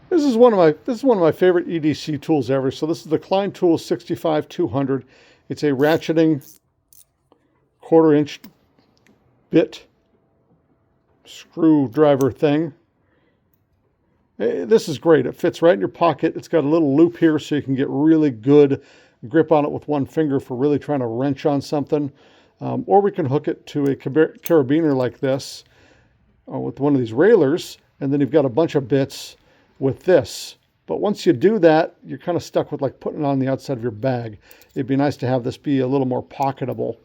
This is one of my favorite EDC tools ever. So this is the Klein Tool 65200. It's a ratcheting 1/4 inch bit screwdriver thing. This is great. It fits right in your pocket. It's got a little loop here so you can get really good grip on it with one finger for really trying to wrench on something. Or we can hook it to a carabiner like this with one of these railers, and then you've got a bunch of bits with this. But once you do that, you're kind of stuck with like putting it on the outside of your bag. It'd be nice to have this be a little more pocketable.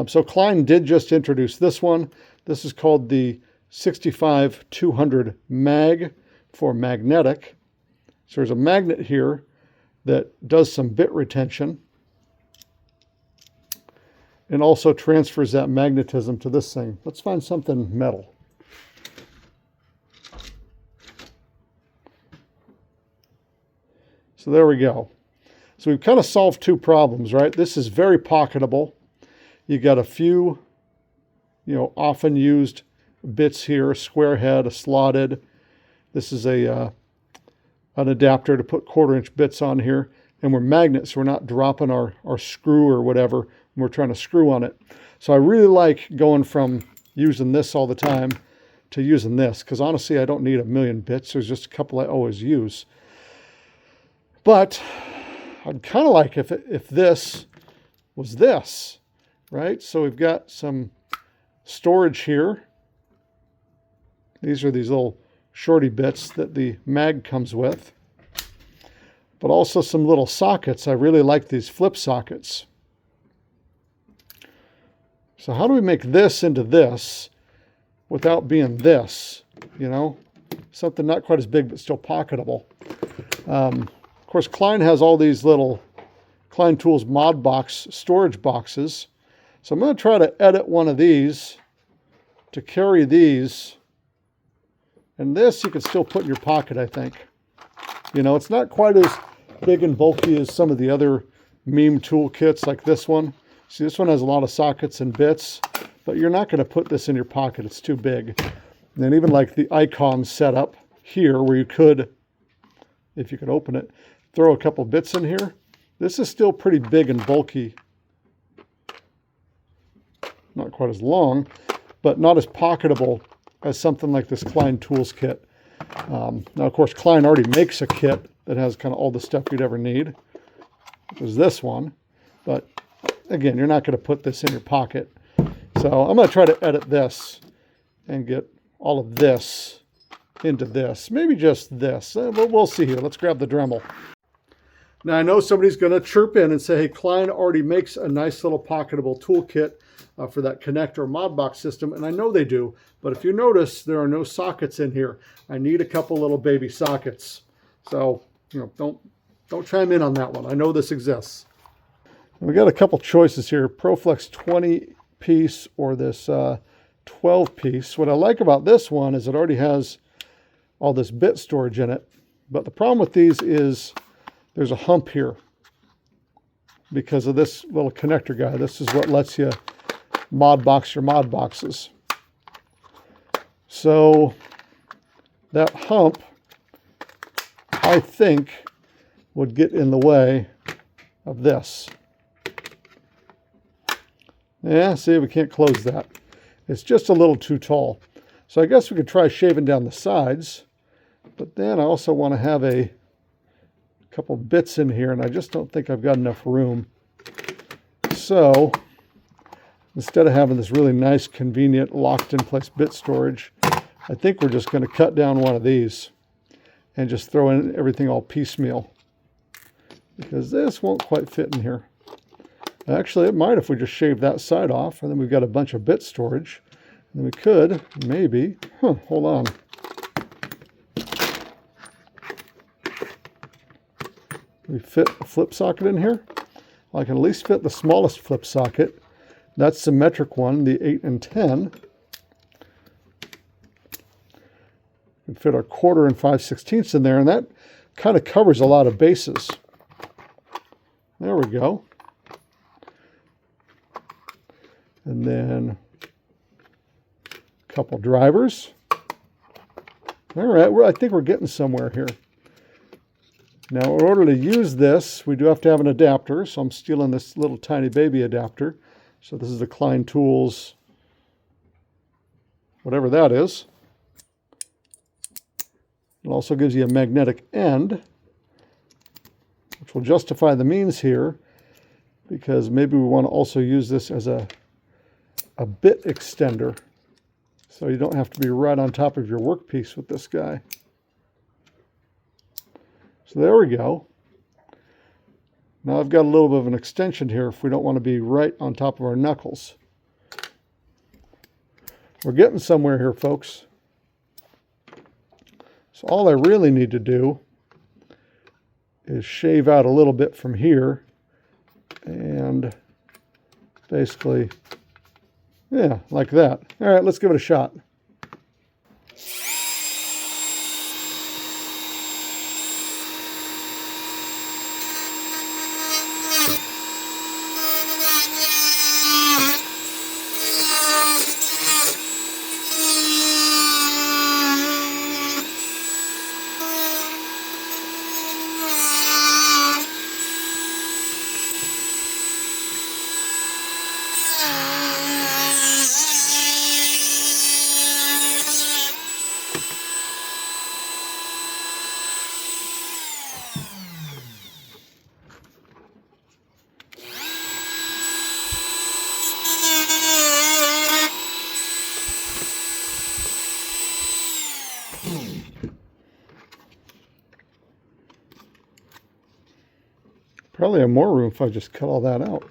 So Klein did just introduce this one. This is called the 65200 Mag for magnetic. So there's a magnet here that does some bit retention and also transfers that magnetism to this thing. Let's find something metal. So there we go. So we've kind of solved two problems, right? This is very pocketable. You got a few, often used bits here, a square head, a slotted. This is an adapter to put 1/4 inch bits on here. And we're magnets, so we're not dropping our screw or whatever when we're trying to screw on it. So I really like going from using this all the time to using this, because honestly, I don't need a million bits. There's just a couple I always use. But I'd kind of like if this was this, right? So we've got some storage here. These are these little shorty bits that the mag comes with, but also some little sockets. I really like these flip sockets. So how do we make this into this without being this, something not quite as big but still pocketable? Of course, Klein has all these little Klein Tools Modbox storage boxes. So I'm going to try to edit one of these to carry these. And this you can still put in your pocket, I think. It's not quite as big and bulky as some of the other meme toolkits like this one. See, this one has a lot of sockets and bits, but you're not going to put this in your pocket. It's too big. And then even like the icon setup here where you could, if you could open it, throw a couple bits in here. This is still pretty big and bulky. Not quite as long, but not as pocketable as something like this Klein Tools kit. Now, of course, Klein already makes a kit that has kind of all the stuff you'd ever need. There's this one, but again, you're not going to put this in your pocket. So I'm going to try to edit this and get all of this into this. Maybe just this. We'll see here. Let's grab the Dremel. Now, I know somebody's going to chirp in and say, hey, Klein already makes a nice little pocketable toolkit for that connector Modbox system, and I know they do, but if you notice, there are no sockets in here. I need a couple little baby sockets. So, don't chime in on that one. I know this exists. We got a couple choices here, ProFlex 20 piece or this 12 piece. What I like about this one is it already has all this bit storage in it, but the problem with these is there's a hump here because of this little connector guy. This is what lets you Modbox your Modboxes. So that hump, I think, would get in the way of this. Yeah, see, we can't close that. It's just a little too tall. So I guess we could try shaving down the sides, but then I also want to have a couple bits in here, and I just don't think I've got enough room. So instead of having this really nice, convenient, locked-in-place bit storage, I think we're just going to cut down one of these and just throw in everything all piecemeal, because this won't quite fit in here. Actually, it might if we just shave that side off, and then we've got a bunch of bit storage. And then we could, maybe, hold on. We fit a flip socket in here. Well, I can at least fit the smallest flip socket. That's symmetric one, the 8 and 10. We can fit our 1/4 and 5/16 in there, and that kind of covers a lot of bases. There we go. And then a couple drivers. All right, I think we're getting somewhere here. Now, in order to use this, we do have to have an adapter. So I'm stealing this little tiny baby adapter. So this is the Klein Tools, whatever that is. It also gives you a magnetic end, which will justify the means here, because maybe we want to also use this as a bit extender, so you don't have to be right on top of your workpiece with this guy. So there we go. Now I've got a little bit of an extension here if we don't want to be right on top of our knuckles. We're getting somewhere here, folks. So all I really need to do is shave out a little bit from here and basically, yeah, like that. All right, let's give it a shot. Probably have more room if I just cut all that out.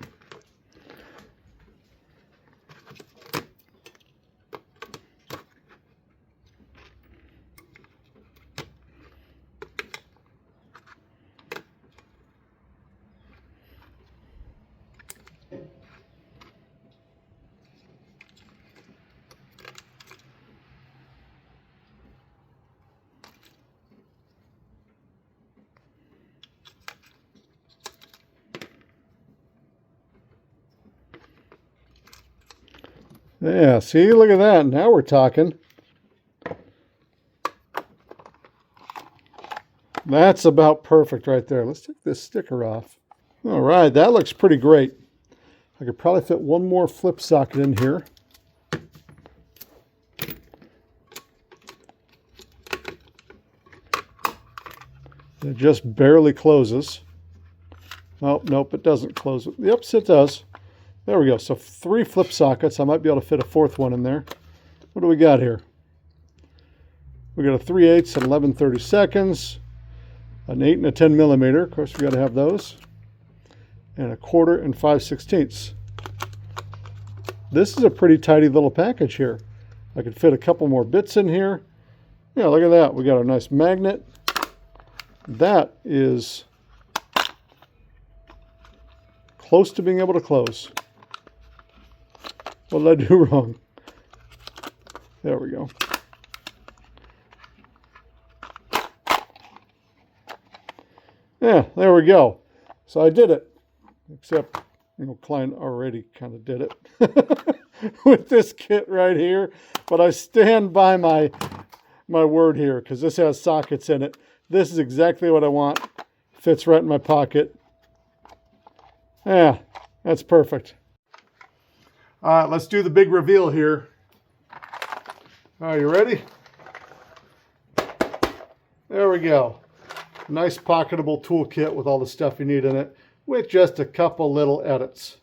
Yeah, see, look at that. Now we're talking. That's about perfect right there. Let's take this sticker off. All right, that looks pretty great. I could probably fit one more flip socket in here. It just barely closes. Oh, nope, it doesn't close. Yep, it does. There we go. So 3 flip sockets. I might be able to fit a 4th one in there. What do we got here? We got a 3/8 and 11/32, an 8 and a 10 millimeter. Of course, we got to have those, and a 1/4 and 5/16. This is a pretty tidy little package here. I could fit a couple more bits in here. Yeah, look at that. We got a nice magnet. That is close to being able to close. What did I do wrong? There we go. Yeah, there we go. So I did it. Except, you know, Klein already kind of did it with this kit right here. But I stand by my word here because this has sockets in it. This is exactly what I want. Fits right in my pocket. Yeah, that's perfect. All right, let's do the big reveal here. Are you ready? There we go. Nice pocketable toolkit with all the stuff you need in it, with just a couple little edits.